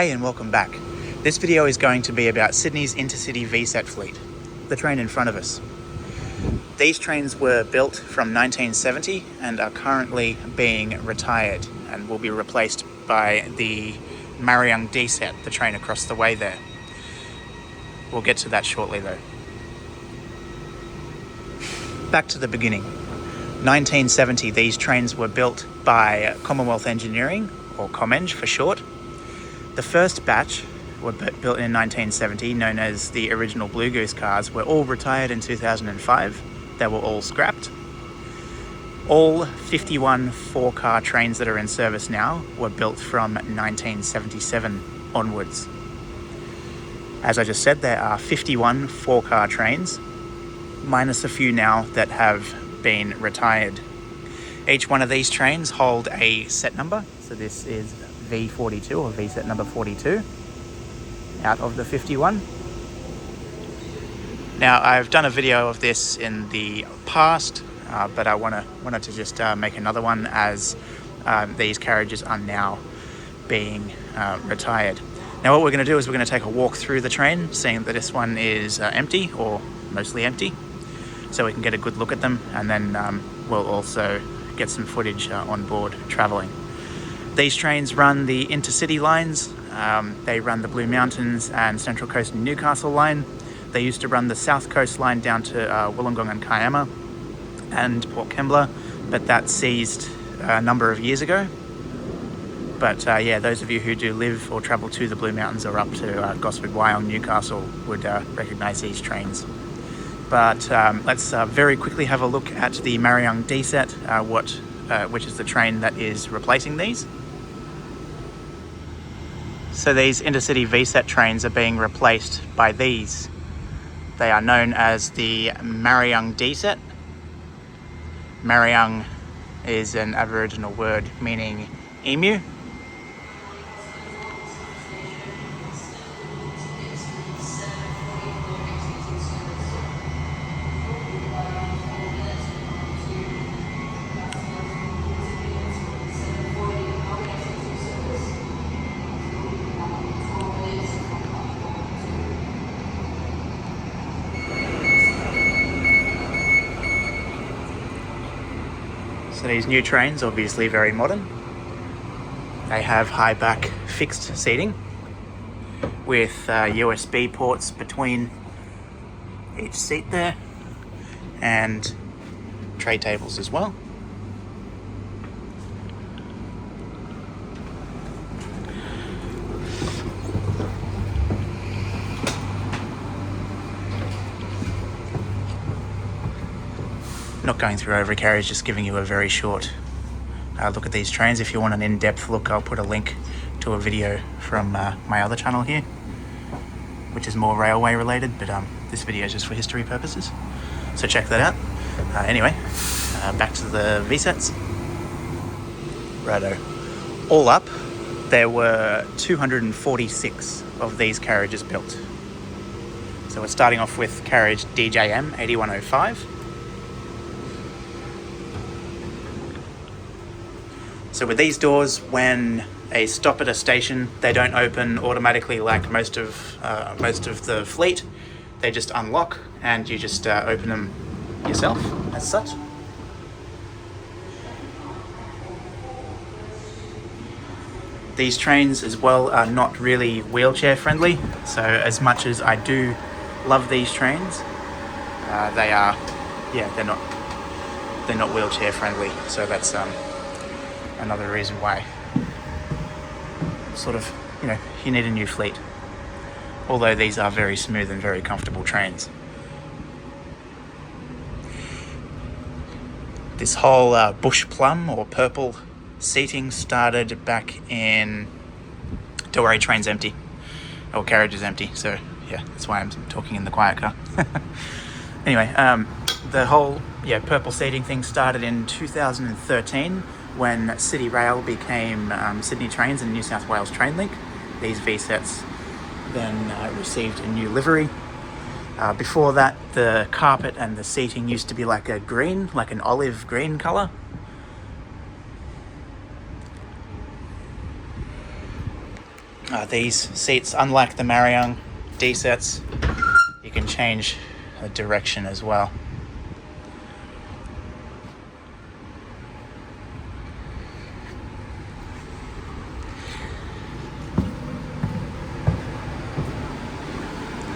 Hey and welcome back. This video is going to be about Sydney's intercity V Set fleet, the train in front of us. These trains were built from 1970 and are currently being retired and will be replaced by the Mariyung D Set, the train across the way there. We'll get to that shortly though. Back to the beginning. 1970, these trains were built by Commonwealth Engineering, or Comeng for short. The first batch were built in 1970, known as the original Blue Goose cars, were all retired in 2005. They were all scrapped. All 51 four-car trains that are in service now were built from 1977 onwards. As I just said, there are 51 four-car trains, minus a few now that have been retired. Each one of these trains hold a set number, so this is V42 or V set number 42 out of the 51. Now I've done a video of this in the past, but I wanted to just make another one as these carriages are now being retired. Now what we're going to do is we're going to take a walk through the train, seeing that this one is empty or mostly empty, so we can get a good look at them, and then we'll also get some footage on board travelling. These trains run the intercity lines. They run the Blue Mountains and Central Coast and Newcastle line. They used to run the South Coast line down to Wollongong and Kiama and Port Kembla, but that ceased a number of years ago. But yeah, those of you who do live or travel to the Blue Mountains or up to Gosford, Wyong, Newcastle would recognise these trains. But let's very quickly have a look at the Mariyung D Set, which is the train that is replacing these. So these intercity V Set trains are being replaced by these. They are known as the Mariyung D Set. Mariyung is an Aboriginal word meaning emu. So these new trains, obviously very modern. They have high back fixed seating with USB ports between each seat there, and tray tables as well. Not going through every carriage, just giving you a very short look at these trains. If you want an in-depth look, I'll put a link to a video from my other channel here, which is more railway related, but this video is just for history purposes, so check that out. Anyway, back to the V-sets. Righto. All up, there were 246 of these carriages built. So we're starting off with carriage DJM 8105. So with these doors, when they stop at a station, they don't open automatically like most of the fleet. They just unlock, and you just open them yourself as such. These trains as well are not really wheelchair friendly. So as much as I do love these trains, they are, yeah, they're not wheelchair friendly. So that's another reason why sort of, you need a new fleet. Although these are very smooth and very comfortable trains. This whole bush plum or purple seating started back in... Don't worry, train's empty. Or carriage is empty, so yeah, that's why I'm talking in the quiet car. Anyway, the whole purple seating thing started in 2013 when City Rail became Sydney Trains and New South Wales Trainlink. These V-sets then received a new livery. Before that, the carpet and the seating used to be like an olive green colour. These seats, unlike the Mariyung D Sets, you can change the direction as well.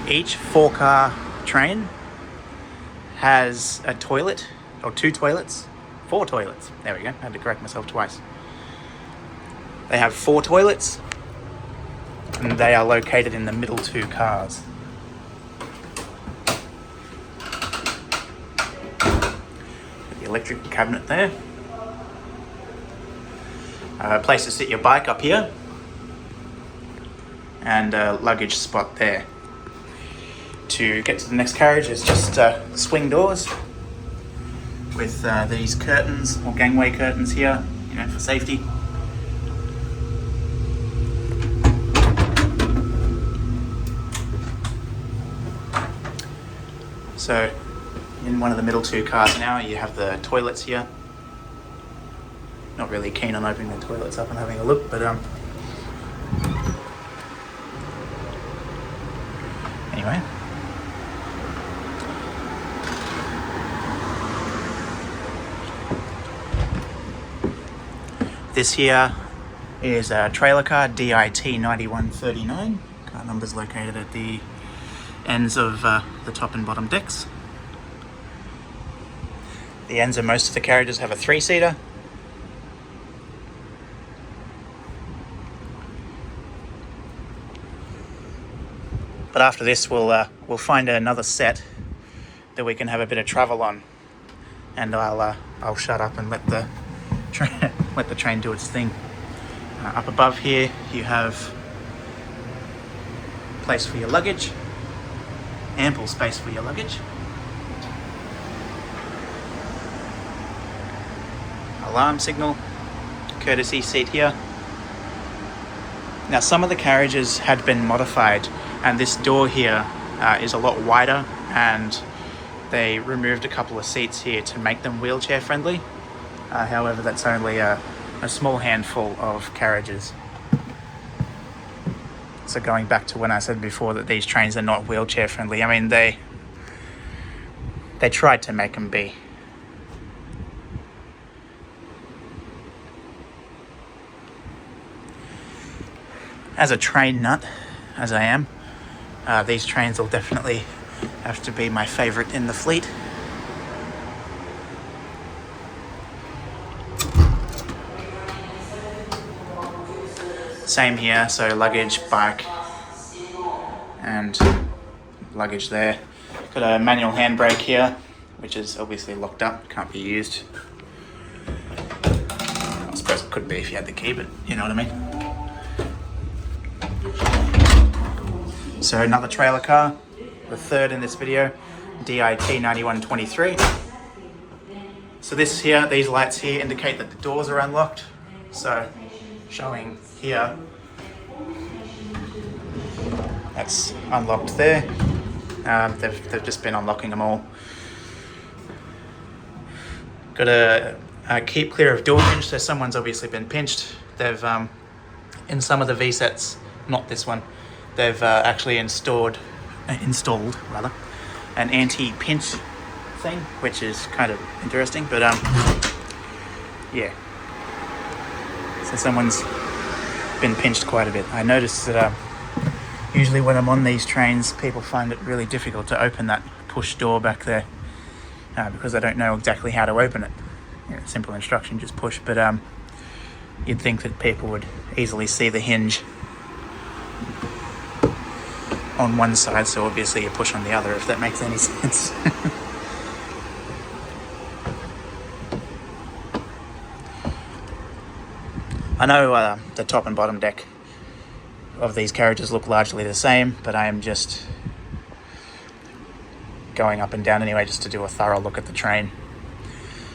Each 4-car train has a toilet, or 2 toilets, 4 toilets. There we go, I had to correct myself twice. They have 4 toilets, and they are located in the middle 2 cars. The electric cabinet there. A place to sit your bike up here. And a luggage spot there. To get to the next carriage is just swing doors with these curtains, or gangway curtains here, for safety. So in one of the middle 2 cars now, you have the toilets here. Not really keen on opening the toilets up and having a look, but anyway. This here is a trailer car, DIT 9139. Car number's located at the ends of the top and bottom decks. The ends of most of the carriages have a 3-seater. But after this, we'll find another set that we can have a bit of travel on, and I'll shut up and let the train do its thing. Up above here, you have place for your luggage, ample space for your luggage. Alarm signal, courtesy seat here. Now, some of the carriages had been modified, and this door here is a lot wider, and they removed a couple of seats here to make them wheelchair friendly. However, that's only a small handful of carriages. So going back to when I said before that these trains are not wheelchair friendly, I mean, they tried to make them be. As a train nut, as I am, these trains will definitely have to be my favourite in the fleet. Same here, so luggage, bike, and luggage there. Got a manual handbrake here, which is obviously locked up, can't be used. I suppose it could be if you had the key, but you know what I mean. So another trailer car, the third in this video, DIT 9123. So this here, these lights here indicate that the doors are unlocked. So showing here, that's unlocked there. They've just been unlocking them all. Got a keep clear of door hinge, so someone's obviously been pinched. They've in some of the V sets, not this one, they've actually installed an anti-pinch thing, which is kind of interesting. But yeah. So someone's been pinched quite a bit. I noticed that usually when I'm on these trains, people find it really difficult to open that push door back there because they don't know exactly how to open it. Simple instruction, just push. But you'd think that people would easily see the hinge on one side, so obviously you push on the other, if that makes any sense. I know the top and bottom deck of these carriages look largely the same, but I am just going up and down anyway just to do a thorough look at the train.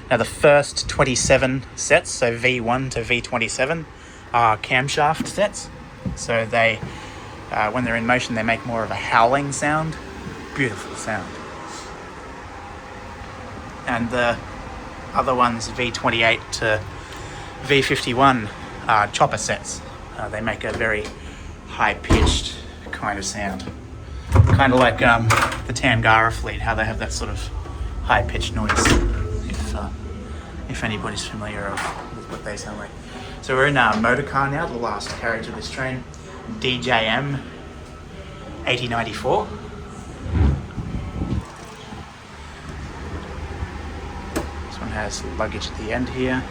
Now the first 27 sets, so V1 to V27, are camshaft sets. So they, when they're in motion, they make more of a howling sound. Beautiful sound. And the other ones, V28 to V51, are chopper sets. They make a very high-pitched kind of sound. Kind of like the Tangara fleet, how they have that sort of high-pitched noise, if anybody's familiar with what they sound like. So we're in our motor car now, the last carriage of this train, DJM 8094. This one has luggage at the end here.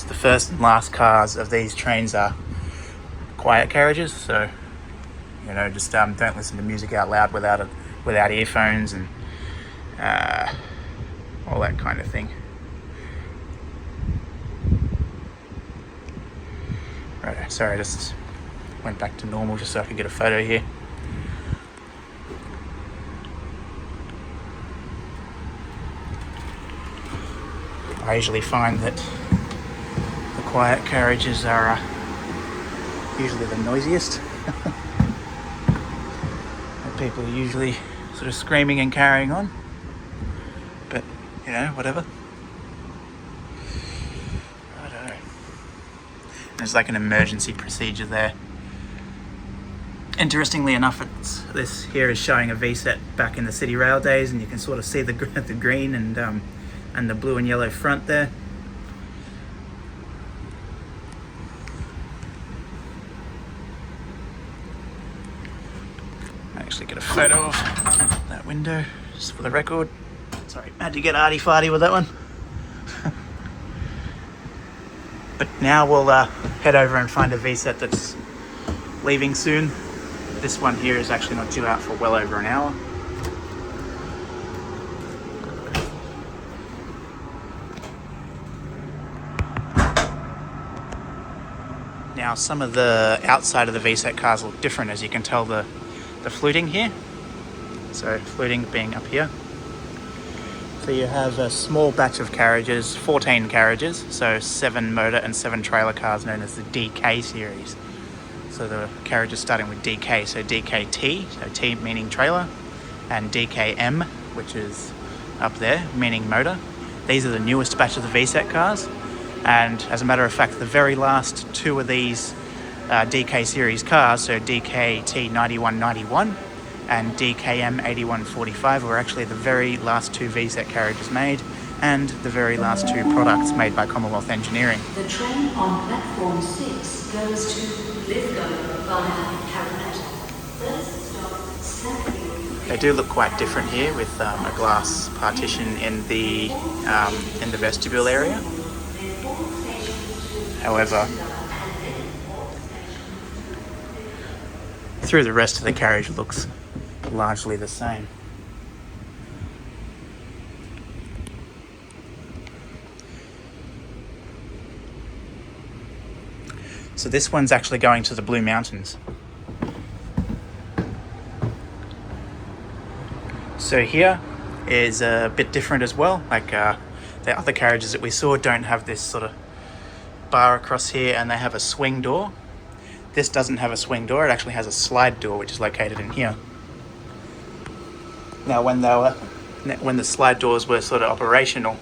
The first and last cars of these trains are quiet carriages, so just don't listen to music out loud without earphones and all that kind of thing. Right, sorry, I just went back to normal just so I could get a photo here. I usually find that quiet carriages are usually the noisiest. And people are usually sort of screaming and carrying on. But, whatever. I don't know. There's like an emergency procedure there. Interestingly enough, this here is showing a V Set back in the City Rail days, and you can sort of see the green and the blue and yellow front there. Actually get a photo of that window just for the record. Sorry, had to get arty-farty with that one. But now we'll head over and find a V Set that's leaving soon. This one here is actually not due out for well over an hour. Now some of the outside of the V Set cars look different, as you can tell the fluting here. So fluting being up here. So you have a small batch of carriages, 14 carriages, so 7 motor and 7 trailer cars known as the DK series. So the carriage is starting with DK, so DKT, so T meaning trailer, and DKM, which is up there, meaning motor. These are the newest batch of the V Set cars, and as a matter of fact, the very last 2 of these DK series cars, so DKT 9191 and DKM 8145, were actually the very last 2 V Set carriages made, and the very last 2 products made by Commonwealth Engineering. The train on platform 6 goes to Lithgow via Parramatta. First stop, Sackville. They do look quite different here, with a glass partition in the vestibule area. However, through the rest of the carriage looks largely the same. So this one's actually going to the Blue Mountains. So here is a bit different as well. Like the other carriages that we saw don't have this sort of bar across here, and they have a swing door. This doesn't have a swing door, it actually has a slide door, which is located in here. Now when the slide doors were sort of operational,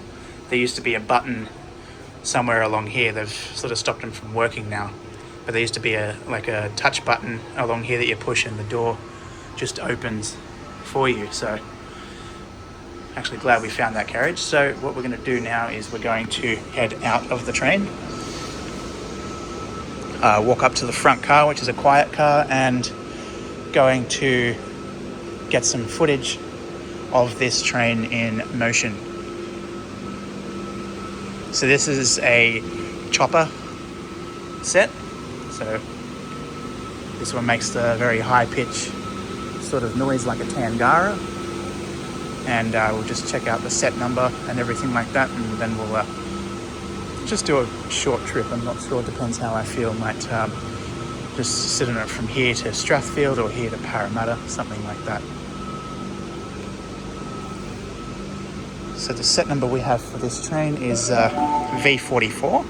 there used to be a button somewhere along here. They've sort of stopped them from working now. But there used to be a touch button along here that you push, and the door just opens for you. So actually glad we found that carriage. So what we're going to do now is we're going to head out of the train, walk up to the front car, which is a quiet car, and going to get some footage of this train in motion. So this is a chopper set. So this one makes the very high pitch sort of noise like a Tangara. And we'll just check out the set number and everything like that, and then we'll just do a short trip. I'm not sure, it depends how I feel. Might just sit on it from here to Strathfield or here to Parramatta, something like that. So the set number we have for this train is V44,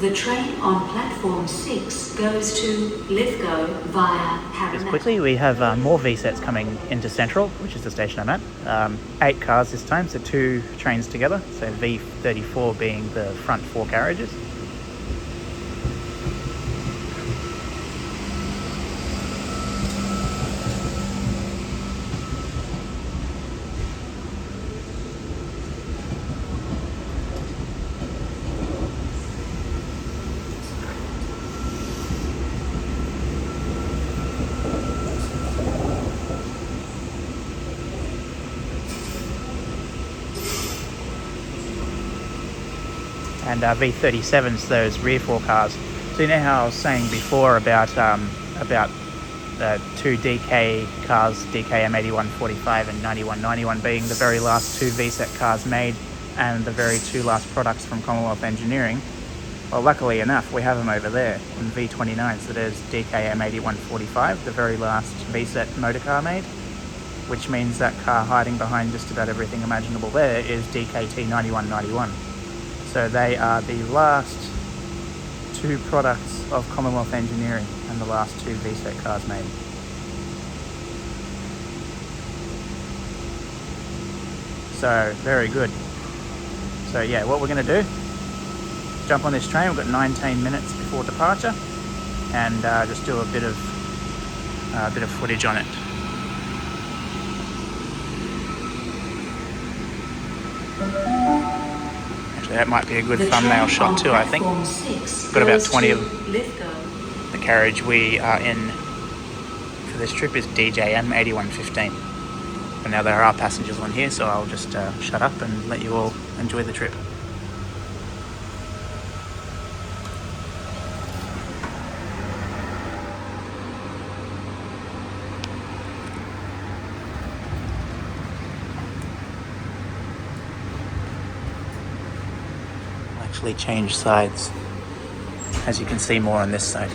The train on platform 6 goes to Lithgow via Just Parramatta. quickly, we have more V-sets coming into Central, which is the station I'm at. 8 cars this time, so 2 trains together. So V34 being the front 4 carriages. And V37s, those rear 4 cars. So you know how I was saying before about the 2 DK cars, DK M8145 and 9191 being the very last 2 VSET cars made and the very 2 last products from Commonwealth Engineering. Well, luckily enough, we have them over there in V29. So there's DK M8145, the very last VSET motor car made, which means that car hiding behind just about everything imaginable there is DKT 9191. So they are the last 2 products of Commonwealth Engineering and the last 2 VSET cars made. So very good. So yeah, what we're going to do, jump on this train. We've got 19 minutes before departure, and just do a bit of footage on it. That might be a good thumbnail shot too, I think. We've got about 20 of the carriage we are in for this trip is DJM 8115. But now there are passengers on here, so I'll just shut up and let you all enjoy the trip. Actually change sides, as you can see more on this side.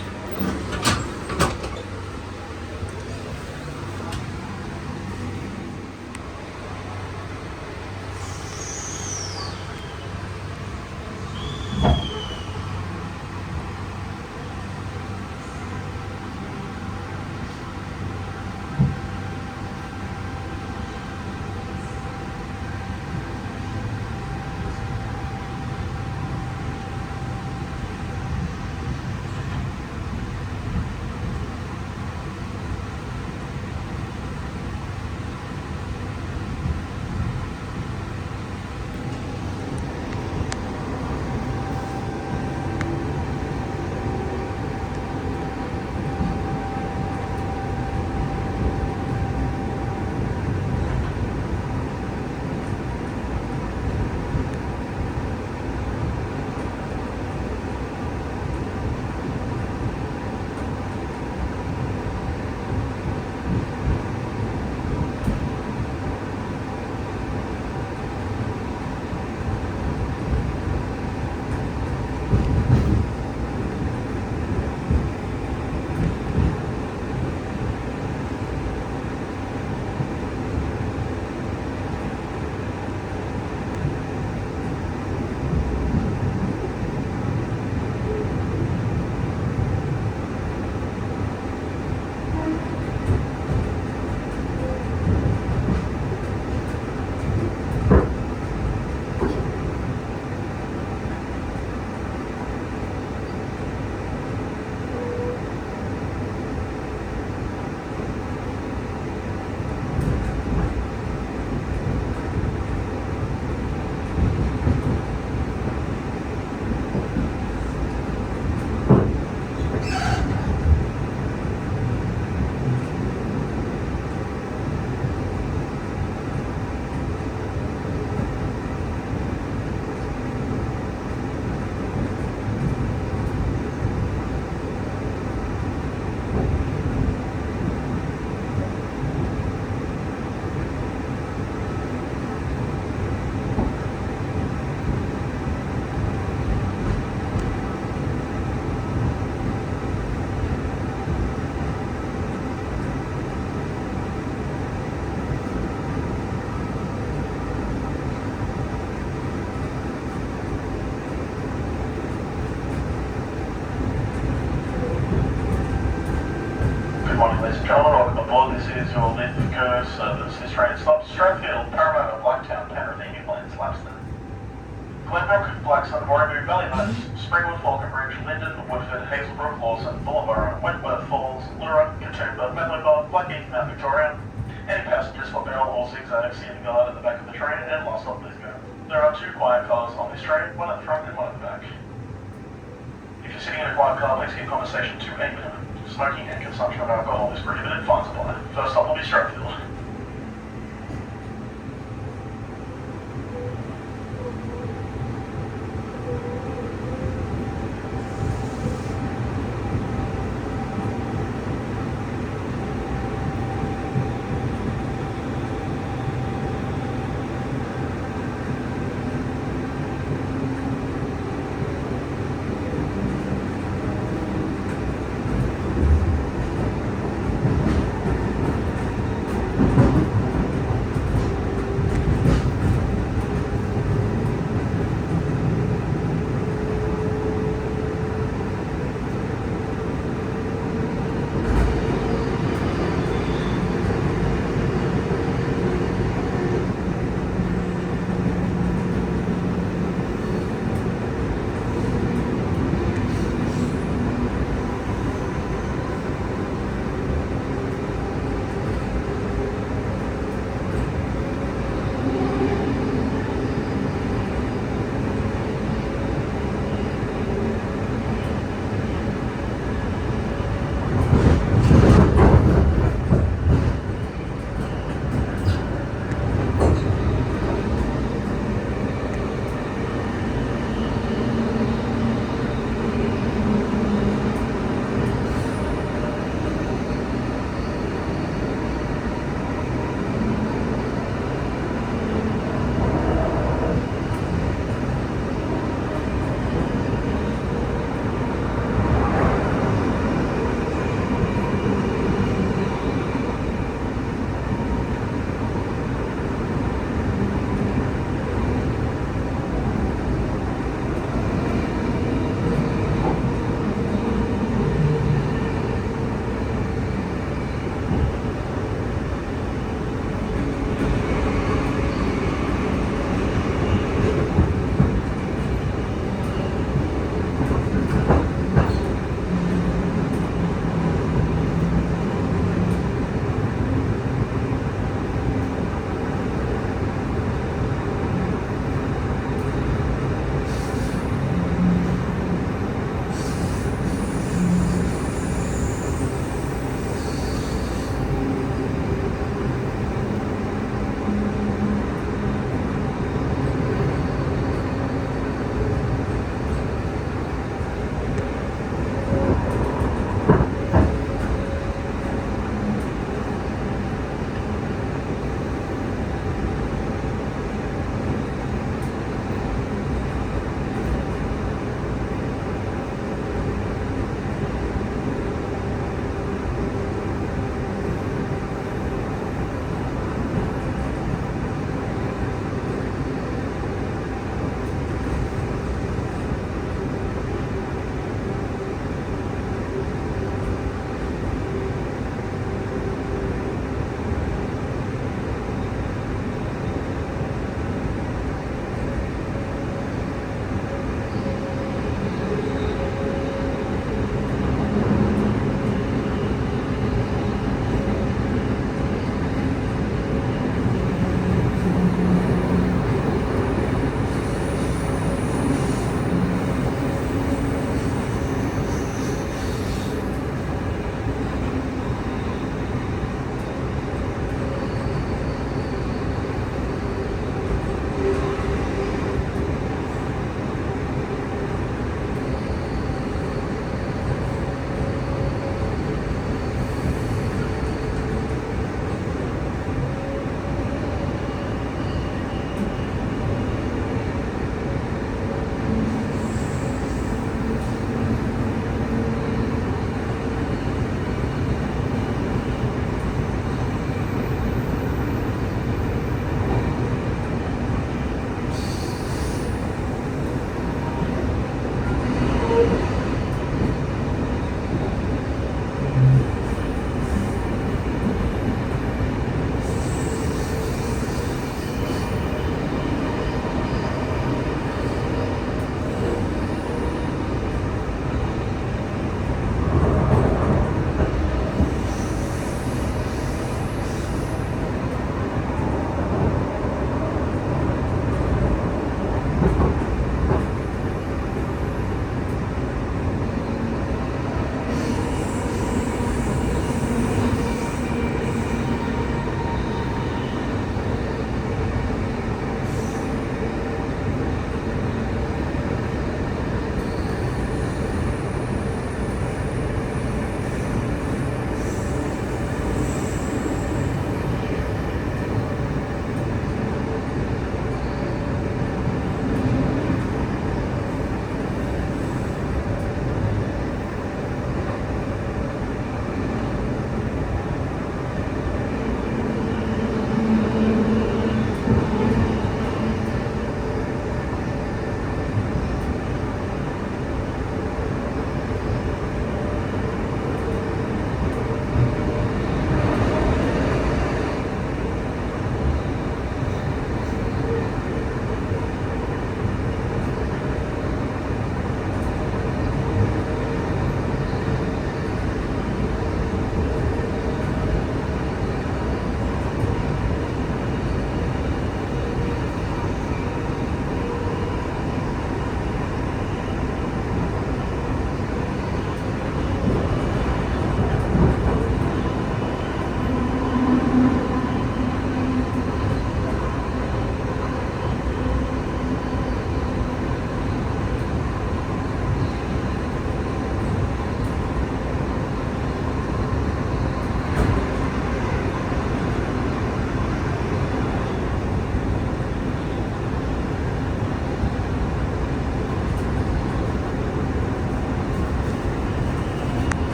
Good morning, ladies and gentlemen. Welcome aboard. This is your Blue Goose service. This train stops Strathfield, Parramatta, Blacktown, Penrith, Newlands, Lapston, Glenbrook, Blackstone, Warragoo, Ballymotes, Springwood, Falconbridge, Lyndon, Woodford, Hazelbrook, Lawson, Bullaborough, Wentworth Falls, Lura, Katoomba, Medleybar, Blackheath, Mount Victoria. Any passengers for barrel or zigzag see the guard at the back of the train and last stop Lisbon. There are 2 quiet cars on this train, one at the front and one at the back. If you're sitting in a quiet car, please keep conversation to a minimum. Smoking and consumption of alcohol is prohibited. Fines apply. First stop will be Strathfield.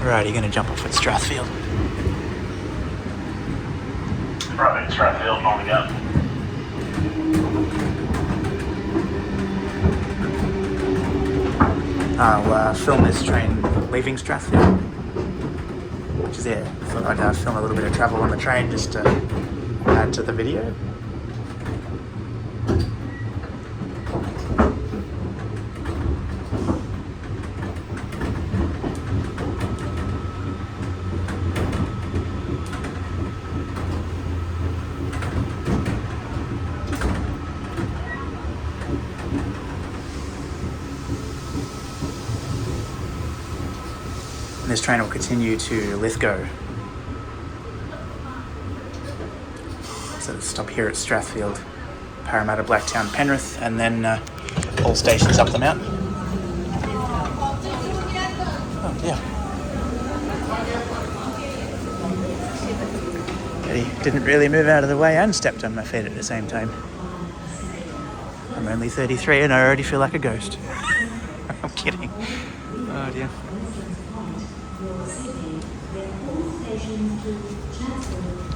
Right, you're going to jump off at Strathfield. Right, Strathfield, on the go. I'll film this train leaving Strathfield, which is it. I thought I'd film a little bit of travel on the train just to add to the video. And this train will continue to Lithgow. So let's stop here at Strathfield, Parramatta, Blacktown, Penrith, and then all stations up the mountain. Oh yeah. He didn't really move out of the way and stepped on my feet at the same time. I'm only 33 and I already feel like a ghost. I'm kidding. Oh dear.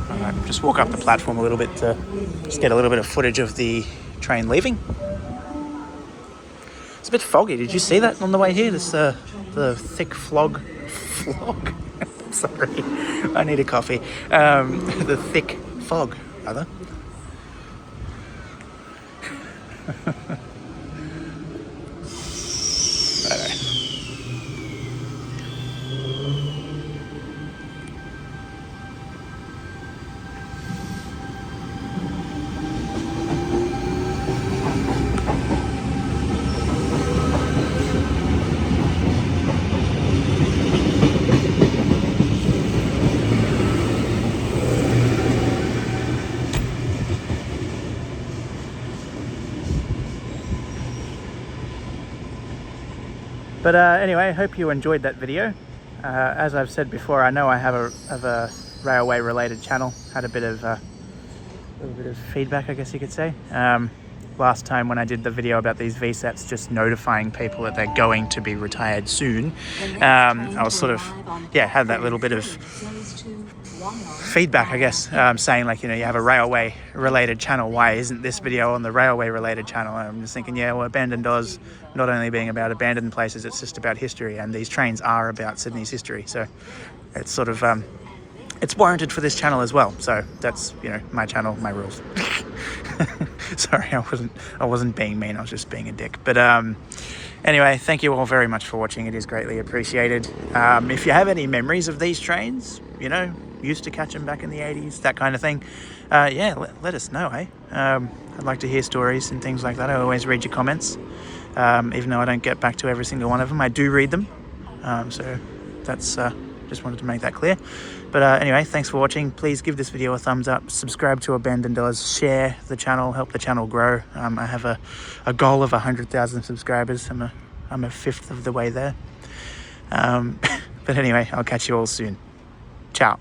Alright, just walk up the platform a little bit to just get a little bit of footage of the train leaving. It's a bit foggy. Did you see that on the way here? This the thick fog. Sorry, I need a coffee. The thick fog, rather. Righto. But anyway, I hope you enjoyed that video. As I've said before, I know I have a railway related channel. Had a little bit of feedback, I guess you could say. Last time when I did the video about these VSETs, just notifying people that they're going to be retired soon, I was sort of, had that little bit of feedback, I guess, saying like, you have a railway related channel, why isn't this video on the railway related channel? And I'm just thinking, well, Abandoned Oz, not only being about abandoned places, it's just about history, and these trains are about Sydney's history, so it's sort of it's warranted for this channel as well. So that's, my channel, my rules. Sorry, I wasn't being mean, I was just being a dick. But anyway, thank you all very much for watching. It is greatly appreciated. If you have any memories of these trains, used to catch them back in the 80s, that kind of thing, let us know, hey? I'd like to hear stories and things like that. I always read your comments, even though I don't get back to every single one of them. I do read them, so that's just wanted to make that clear. But anyway, thanks for watching. Please give this video a thumbs up, subscribe to Abandoned Oz, share the channel, help the channel grow. I have a goal of 100,000 subscribers. I'm a fifth of the way there. But anyway, I'll catch you all soon. Ciao.